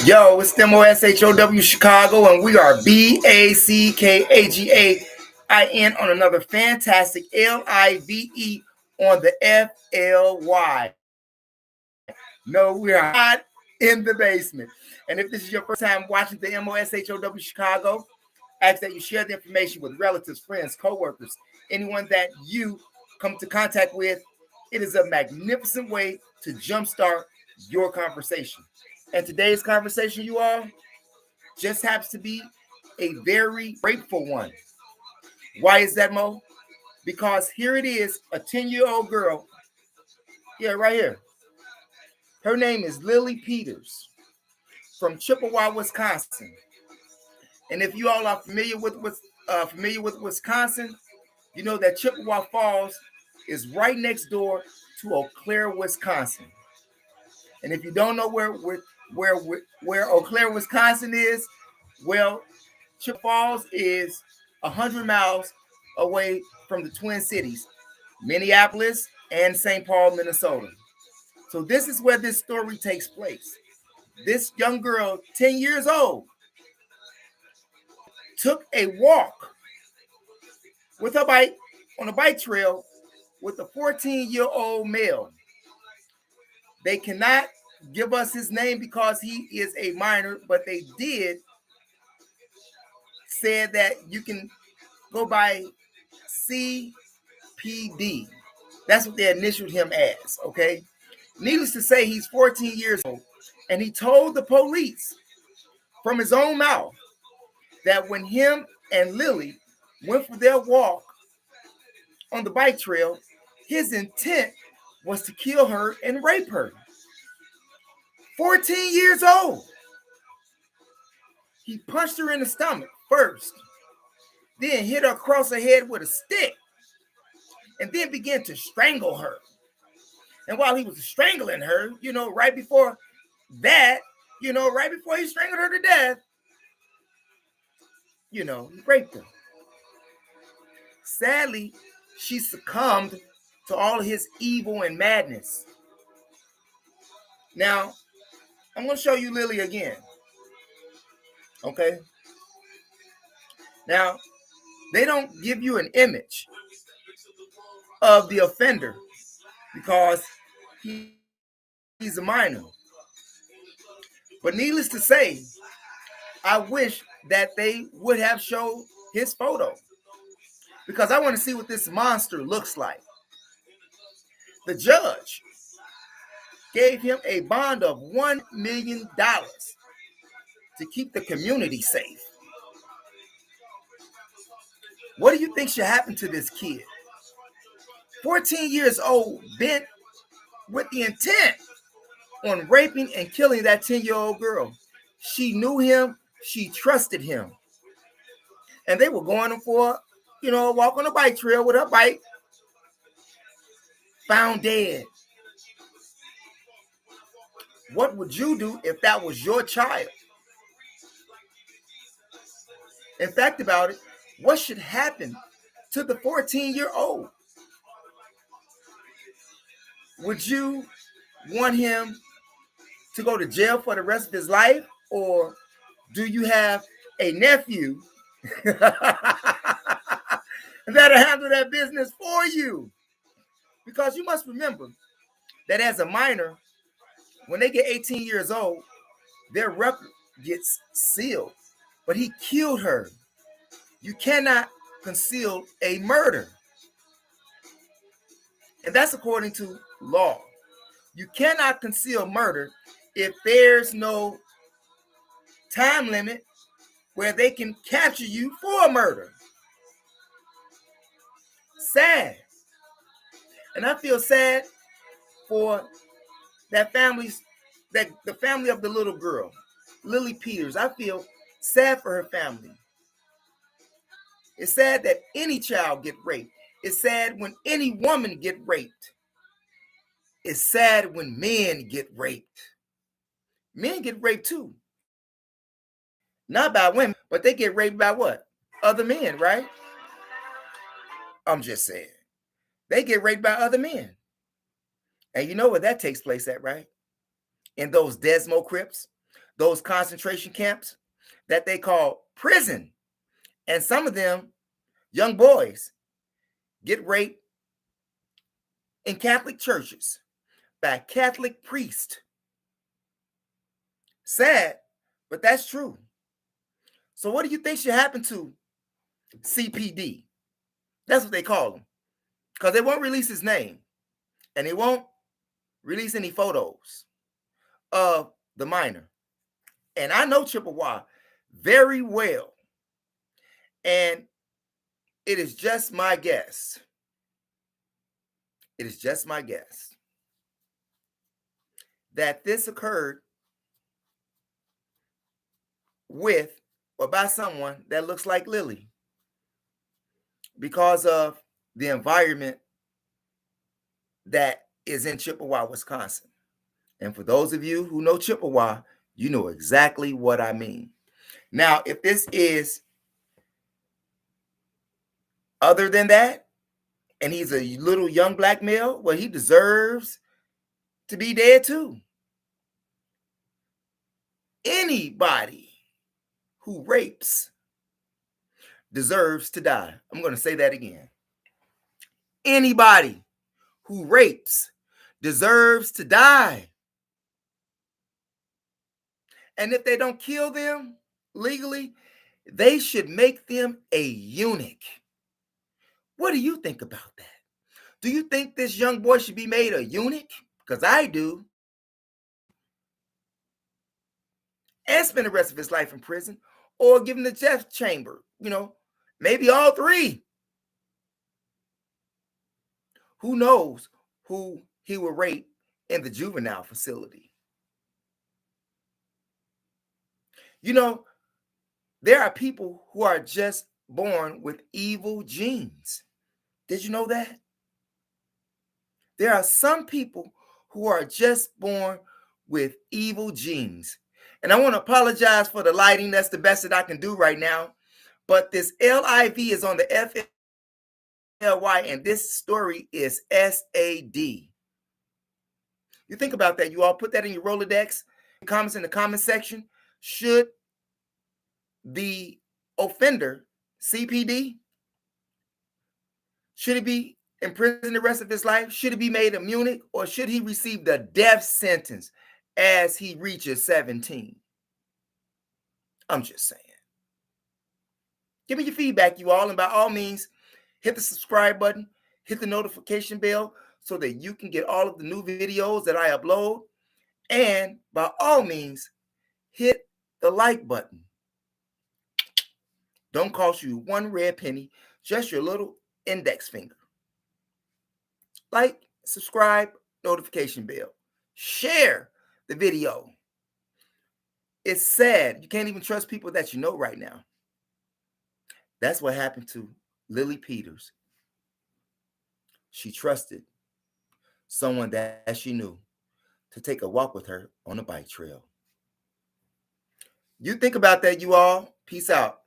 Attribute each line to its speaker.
Speaker 1: Yo, it's THEMOSHOW Chicago, and we are BACKAGAIN on another fantastic LIVE on the FLY. No, we are not in the basement. And if this is your first time watching the THEMOSHOW Chicago, I ask that you share the information with relatives, friends, co-workers, anyone that you come to contact with. It is a magnificent way to jumpstart your conversation. And today's conversation, you all, just happens to be a very grateful one. Why is that, Mo? Because here it is, a 10-year-old girl. Yeah, right here. Her name is Lily Peters from Chippewa, Wisconsin. And if you all are familiar with Wisconsin, you know that Chippewa Falls is right next door to Eau Claire, Wisconsin. And if you don't know where Eau Claire, Wisconsin is, well, Chippewa Falls is 100 miles away from the Twin Cities, Minneapolis and St. Paul, Minnesota. So this is where this story takes place. This young girl, 10 years old, took a walk with her bike on a bike trail with a 14-year-old male. They cannot give us his name because he is a minor, but they did say that you can go by CPD. That's what they initialed him as, okay? Needless to say, he's 14 years old, and he told the police from his own mouth that when him and Lily went for their walk on the bike trail, his intent was to kill her and rape her. 14 years old. He punched her in the stomach first, then hit her across the head with a stick, and then began to strangle her. And while he was strangling her, right before he strangled her to death, he raped her. Sadly, she succumbed to all of his evil and madness. Now, I'm going to show you Lily again. Okay? Now, they don't give you an image of the offender because he's a minor. But needless to say, I wish that they would have showed his photo because I want to see what this monster looks like. The judge gave him a bond of $1 million to keep the community safe. What do you think should happen to this kid? 14 years old, bent with the intent on raping and killing that 10-year-old girl. She knew him. She trusted him. And they were going for, a walk on a bike trail with her bike. Found dead. What would you do if that was your child? In fact about it, what should happen to the 14-year-old? Would you want him to go to jail for the rest of his life? Or do you have a nephew that'll handle that business for you? Because you must remember that as a minor, when they get 18 years old, their record gets sealed. But he killed her. You cannot conceal a murder. And that's according to law. You cannot conceal murder if there's no time limit where they can capture you for murder. Sad. And I feel sad for the family of the little girl, Lily Peters. I feel sad for her family. It's sad that any child get raped. It's sad when any woman get raped. It's sad when men get raped. Men get raped too. Not by women, but they get raped by what? Other men, right? I'm just saying. They get raped by other men. And you know where that takes place at, right? in those Desmo crypts, those concentration camps that they call prison. And some of them, young boys, get raped in Catholic churches by Catholic priests. Sad, but that's true. So what do you think should happen to CPD? That's what they call him, because they won't release his name, and they won't release any photos of the minor. And I know Chippewa very well, and it is just my guess. It is just my guess that this occurred with or by someone that looks like Lily, because of the environment that is in Chippewa, Wisconsin. And for those of you who know Chippewa, you know exactly what I mean. Now, if this is other than that, and he's a little young black male, well, he deserves to be dead too. Anybody who rapes deserves to die. I'm going to say that again. Anybody who rapes deserves to die. And if they don't kill them legally, they should make them a eunuch. What do you think about that? Do you think this young boy should be made a eunuch? Because I do. And spend the rest of his life in prison, or give him the death chamber, maybe all three. Who knows who he will rape in the juvenile facility? There are people who are just born with evil genes. Did you know that? There are some people who are just born with evil genes. And I want to apologize for the lighting. That's the best that I can do right now. But this LIV is on the FLY, and this story is SAD. You think about that. You all put that in your Rolodex. Comments in the comment section. Should the offender, CPD, should he be in prison the rest of his life? Should he be made a eunuch, or should he receive the death sentence as he reaches 17? I'm just saying. Give me your feedback, you all, and by all means, hit the subscribe button, hit the notification bell so that you can get all of the new videos that I upload, and by all means, hit the like button. Don't cost you one red penny, just your little index finger. Like, subscribe, notification bell. Share the video. It's sad. You can't even trust people that you know right now. That's what happened to Lily Peters. She trusted someone that she knew to take a walk with her on a bike trail. You think about that, you all. Peace out.